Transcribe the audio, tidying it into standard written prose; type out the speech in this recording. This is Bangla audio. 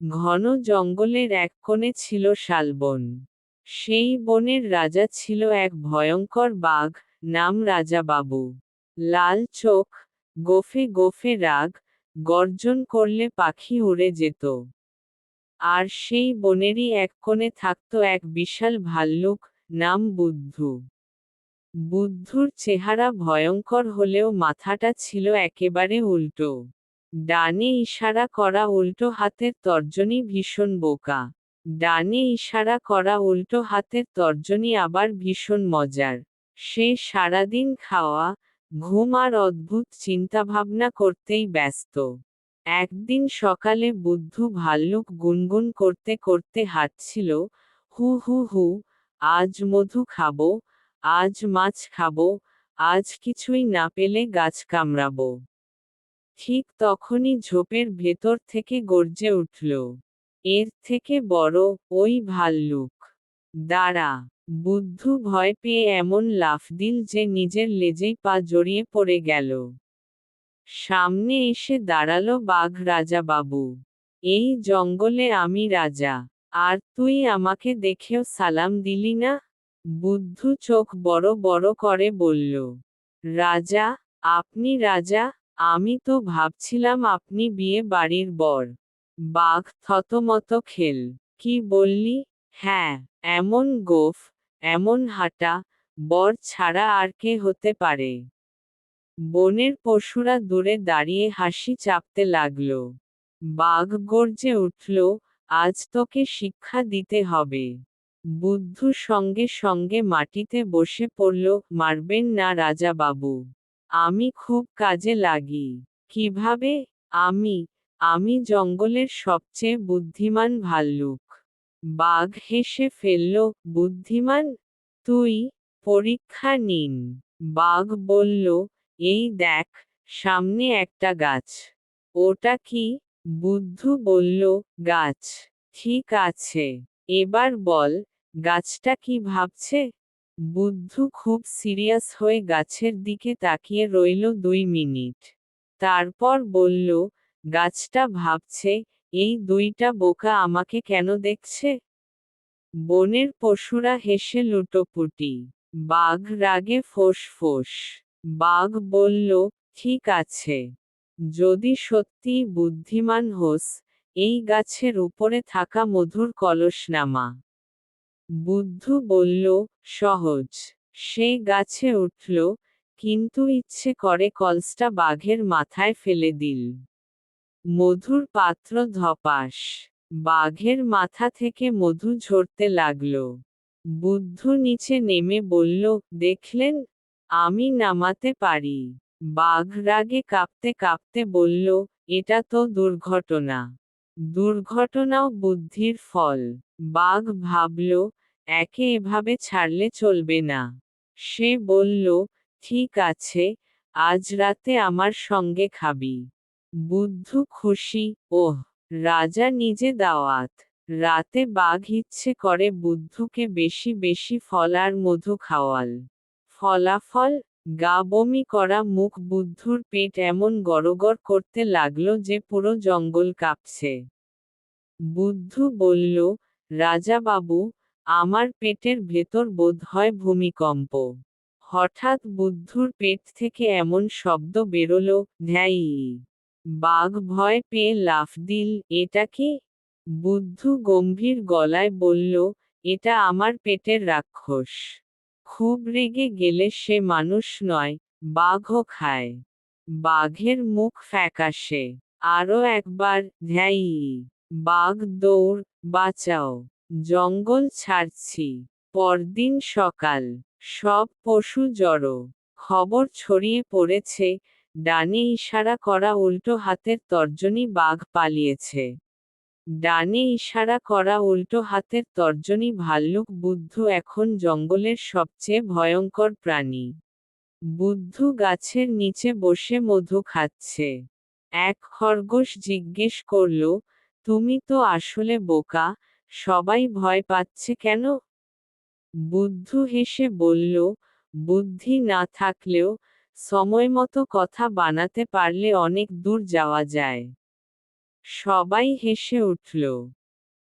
ঘন জঙ্গলের এক কোণে ছিল শালবন। সেই বনের রাজা ছিল এক ভয়ঙ্কর বাঘ, নাম রাজা বাবু। লাল চোখ, গোফে গোফে রাগ, গর্জন করলে পাখি উড়ে যেত। আর সেই বনেরই এক কোণে থাকত এক বিশাল ভাল্লুক, নাম বুদ্ধু। বুদ্ধুর চেহারা ভয়ঙ্কর হলেও মাথাটা ছিল একেবারে উল্টো। ডানে ইশারা করা উল্টো হাতের তর্জনী ভীষণ বোকা। ডানে ইশারা করা উল্টো হাতের তর্জনী আবার ভীষণ মজার। সে সারাদিন খাওয়া, ঘুম আর অদ্ভুত চিন্তাভাবনা করতেই ব্যস্ত। একদিন সকালে বুদ্ধু ভাল্লুক গুনগুন করতে করতে হাঁটছিল, হু হু হু, আজ মধু খাবো, আজ মাছ খাবো, আজ কিছুই না পেলে গাছ কামড়াবো। ঠিক তখনই ঝোপের ভেতর থেকে গর্জে উঠল, এর থেকে বড়, ওই ভাল্লুক। দাঁড়া! বুদ্ধু ভয় পেয়ে এমন লাফ দিল যে নিজের লেজেই পা জড়িয়ে পড়ে গেল। সামনে এসে দাঁড়ালো বাঘ রাজা বাবু। এই জঙ্গলে আমি রাজা, আর তুই আমাকে দেখেও সালাম দিলি না? বুদ্ধু চোখ বড় বড় করে বলল, রাজা, আপনি রাজা? আমি তো ভাবছিলাম আপনি বিয়ে বাড়ির বর। বাঘ থতমত খেল। কি বললি? হ্যাঁ, এমন গোঁফ, এমন হাঁটা, বর ছাড়া আর কে হতে পারে? বনের পশুরা দূরে দাঁড়িয়ে হাসি চাপতে লাগল। বাঘ গর্জে উঠল, আজ তোকে শিক্ষা দিতে হবে। বুদ্ধু সঙ্গে সঙ্গে মাটিতে বসে পড়ল, মারবেন না রাজা বাবু। আমি খুব কাজে লাগি। কিভাবে? আমি আমি জঙ্গলের সবচেয়ে বুদ্ধিমান ভাল্লুক। বাঘ হেসে ফেলল, বুদ্ধিমান? তুই? পরীক্ষা নিন। বাঘ বলল, এই দেখ, সামনে একটা গাছ। ওটা কি? বুদ্ধু বলল, গাছ। ঠিক আছে, এবার বল, গাছটা কি ভাবছে? বুদ্ধু খুব সিরিয়াস হয়ে গাছের দিকে তাকিয়ে রইল 2 মিনিট। তারপর বলল, গাছটা ভাবছে, এই দুইটা বোকা আমাকে কেন দেখছে? বনের পশুরা হেসে লুটোপুটি। বাঘ রাগে ফোঁস-ফোঁস। বাঘ বলল, ঠিক আছে। যদি সত্যিই বুদ্ধিমান হোস, এই গাছের উপরে থাকা মধুর কলস নামা। বুদ্ধু বলল, সহজ। সে গাছে উঠল, কিন্তু ইচ্ছে করে কলসটা বাঘের মাথায় ফেলে দিল। মধুর পাত্র ধপাস। বাঘের মাথা থেকে মধু ঝরতে লাগল। বুদ্ধু নিচে নেমে বলল, দেখলেন? আমি নামাতে পারি। বাঘ রাগে কাঁপতে কাঁপতে বলল, এটা তো দুর্ঘটনা। দুর্ঘটনাও বুদ্ধির ফল। বাঘ ভাবল, একে এভাবে ছাড়লে চলবে না। সে বলল, ঠিক আছে, আজ রাতে আমার সঙ্গে খাবি। বুদ্ধু খুশি, ওহ, রাজা নিজে দাওয়াত। রাতে বাঘ ইচ্ছে করে বুদ্ধুকে বেশি বেশি ফল আর মধু খাওয়াল। ফলাফল, গা বমি করা মুখ, বুদ্ধুর পেট এমন গড়গড় করতে লাগল যে পুরো জঙ্গল কাঁপছে। বুদ্ধু বলল, রাজা বাবু, আমার পেটের ভেতর বোধহয় ভূমিকম্প। হঠাৎ বুদ্ধুর পেট থেকে এমন শব্দ বেরোল, ধ্যাই। বাঘ ভয় পেয়ে লাফ দিল, এটা কি? বুদ্ধু গম্ভীর গলায় বলল, এটা আমার পেটের রাক্ষস। খুব রেগে গেলে সে মানুষ নয়, বাঘও খায়। বাঘের মুখ ফ্যাকাশে। আরো একবার, ধ্যাই। বাঘ দৌড়, বাঁচাও। জঙ্গল ছাড়ছি। পরদিন সকাল। সব পশু জড়ো। খবর ছড়িয়ে পড়েছে, ডানে ইশারা করা উল্টো হাতের তর্জনী বাঘ পালিয়েছে। ডানে ইশারা করা উল্টো হাতের তর্জনী ভাল্লুক বুদ্ধু এখন জঙ্গলের সবচেয়ে ভয়ঙ্কর প্রাণী। বুদ্ধু গাছের নিচে বসে মধু খাচ্ছে। এক খরগোশ জিজ্ঞেস করল, তুমি তো আসলে বোকা, সবাই ভয় পাচ্ছে কেন? বুদ্ধু হেসে বলল, বুদ্ধি না থাকলেও, সময়মতো কথা বানাতে পারলে অনেক দূর যাওয়া যায়। সবাই হেসে উঠল।